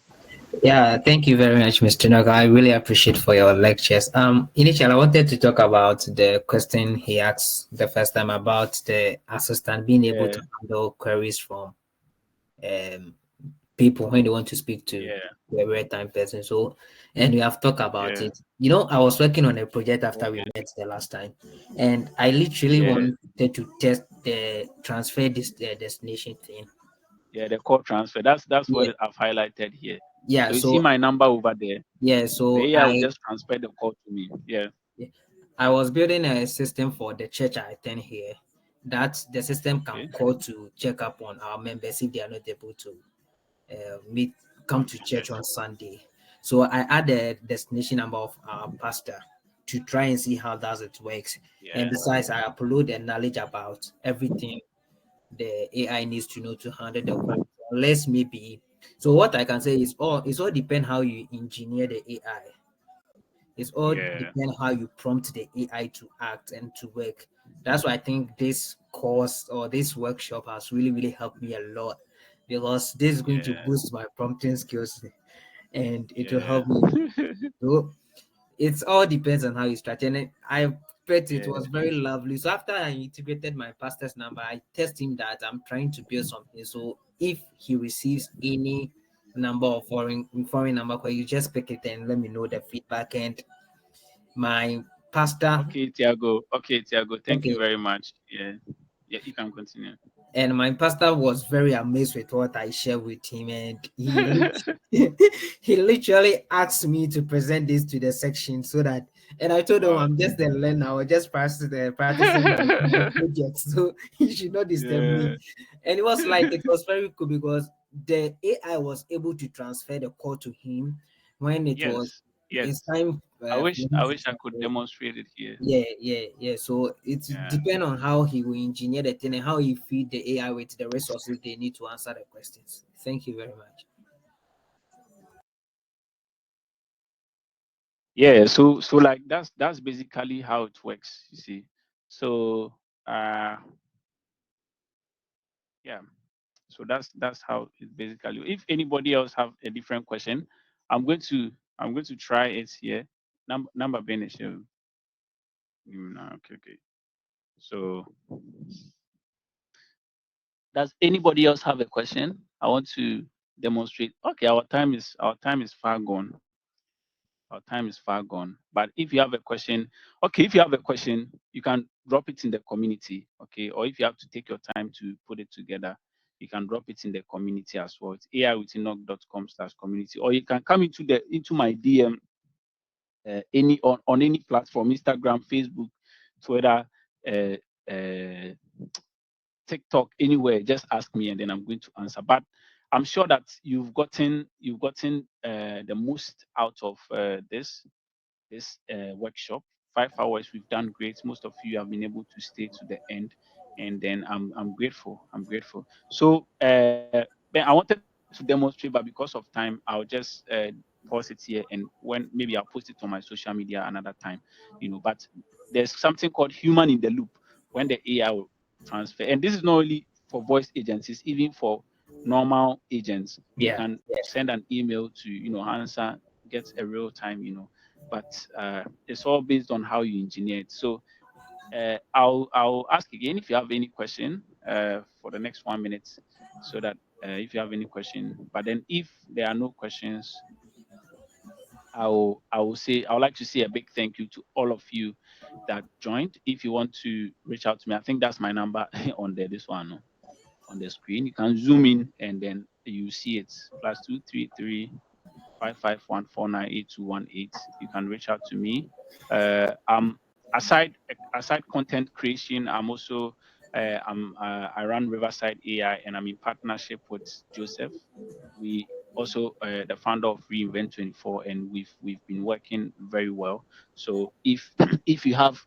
Yeah, thank you very much, Mr. Nog. I really appreciate for your lectures. Initially, I wanted to talk about the question he asked the first time about the assistant being able to Yeah, handle queries from um, people when they want to speak to yeah, a real-time person. So, and we have talked about yeah. it. You know, I was working on a project after we Okay. met the last time, and I literally Yeah, wanted to test the transfer this destination thing. Yeah, the call transfer. That's Yeah, what I've highlighted here. yeah. So you see So my number over there. yeah, The so AI will just transfer the call to me. Yeah. I was building a system for the church I attend here that the system can Okay. call to check up on our members if they are not able to meet come Come to to church church. on Sunday. So I add the destination number of our pastor to try and see how does it works. And Yeah. besides, I upload the knowledge about everything the AI needs to know to handle the call. Unless maybe, so what I can say is all depend how you engineer the AI. It's all Yeah. depend how you prompt the AI to act and to work. That's why I think this course or this workshop has really helped me a lot, because this is going to Yeah. boost my prompting skills and it will Yeah. help me. So it all depends on how you start. And I bet it Yeah. was very lovely. So after I integrated my pastor's number, I test him that I'm trying to build something. So if he receives any number of foreign number call, you just pick it and let me know the feedback. And my pastor, Okay, Tiago. Okay, Tiago. Thank you okay, very much. Yeah. Yeah, you can continue. and my pastor was very amazed with what I shared with him, and he literally asked me to present this to the section so that, and I told him Wow. I'm just a learner, I was just practicing my project, so he should not disturb me. Yeah. And it was like it was very cool because the AI was able to transfer the call to him when it was Yes. it's Yes. time I for wish him I to wish I could transfer. demonstrate it here. Yeah. So it Yeah. depends on how he will engineer the thing and how he feed the AI with the resources they need to answer the questions. Thank you very much. Yeah. So like that's basically how it works, you see. So uh yeah. So that's how it basically. If anybody else have a different question, I'm going to I'm going to try it here. Number Benish. Okay, okay. So does anybody else have a question? I want to demonstrate. Okay, our time is far gone. Our time is far gone. But if you have a question, okay, if you have a question, you can drop it in the community, okay? Or if you have to take your time to put it together, you can drop it in the community as well. It's aiwithenoch.com/community. Or you can come into my DM any on any platform, Instagram, Facebook, Twitter, uh, uh, TikTok, anywhere. Just ask me, and then I'm going to answer. But I'm sure that you've gotten the most out of this workshop. 5 hours, we've done great. Most of you have been able to stay to the end, and then I'm grateful. I'm grateful. So Ben, I wanted to demonstrate, but because of time, I'll just pause it here, and when maybe I'll post it on my social media another time, But there's something called human in the loop when the AI will transfer, and this is not only for voice agents, it's even for normal agents. You Yeah, can yeah, send an email to answer, get a real time, but it's all based on how you engineer it. So I'll ask again if you have any question for the next 1 minute, so that if you have any question, but then if there are no questions, I would like to say a big thank you to all of you that joined. If you want to reach out to me, I think that's my number on this one, no? On the screen. You can zoom in and then you see it's +233 551498218. You can reach out to me. I'm aside content creation. I'm also I run Riverside AI, and I'm in partnership with Joseph. We also the founder of Reinvent 24, and we've been working very well. So if if you have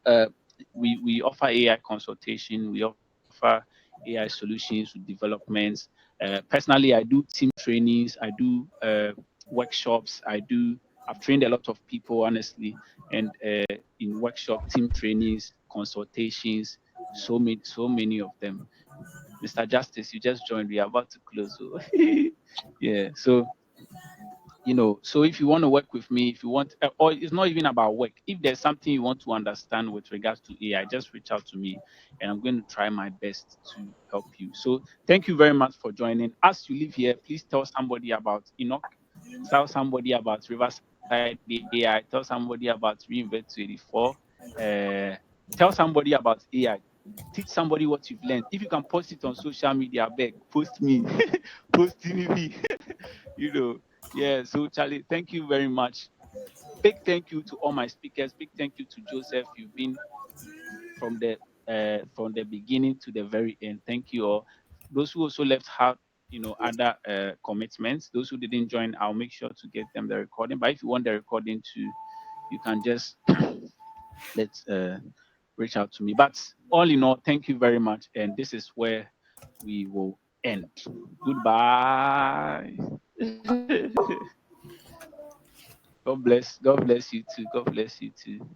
we offer AI consultation, we offer AI solutions with developments. Personally, I do team trainings, I do workshops, I've trained a lot of people, honestly, and in workshop, team trainings, consultations, so many of them. Mr. Justice, you just joined. We are about to close. So yeah. So if you want to work with me, if you want, or it's not even about work, if there's something you want to understand with regards to AI, just reach out to me, and I'm going to try my best to help you. So thank you very much for joining. As you leave here, please tell somebody about Enoch, tell somebody about Riverside AI, tell somebody about Reinvent 24, uh, tell somebody about AI. Teach somebody what you've learned. If you can post it on social media, beg, post me, post me, you know. Yeah. So Charlie, thank you very much. Big thank you to all my speakers. Big thank you to Joseph. You've been from the beginning to the very end. Thank you all. Those who also left out, other commitments. Those who didn't join, I'll make sure to get them the recording. But if you want the recording too, you can just let's reach out to me. But all in all, thank you very much. And this is where we will end. Goodbye. God bless. God bless you too. God bless you too.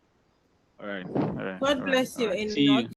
All right. All right. God All right. bless All you, right. See Enoch. you.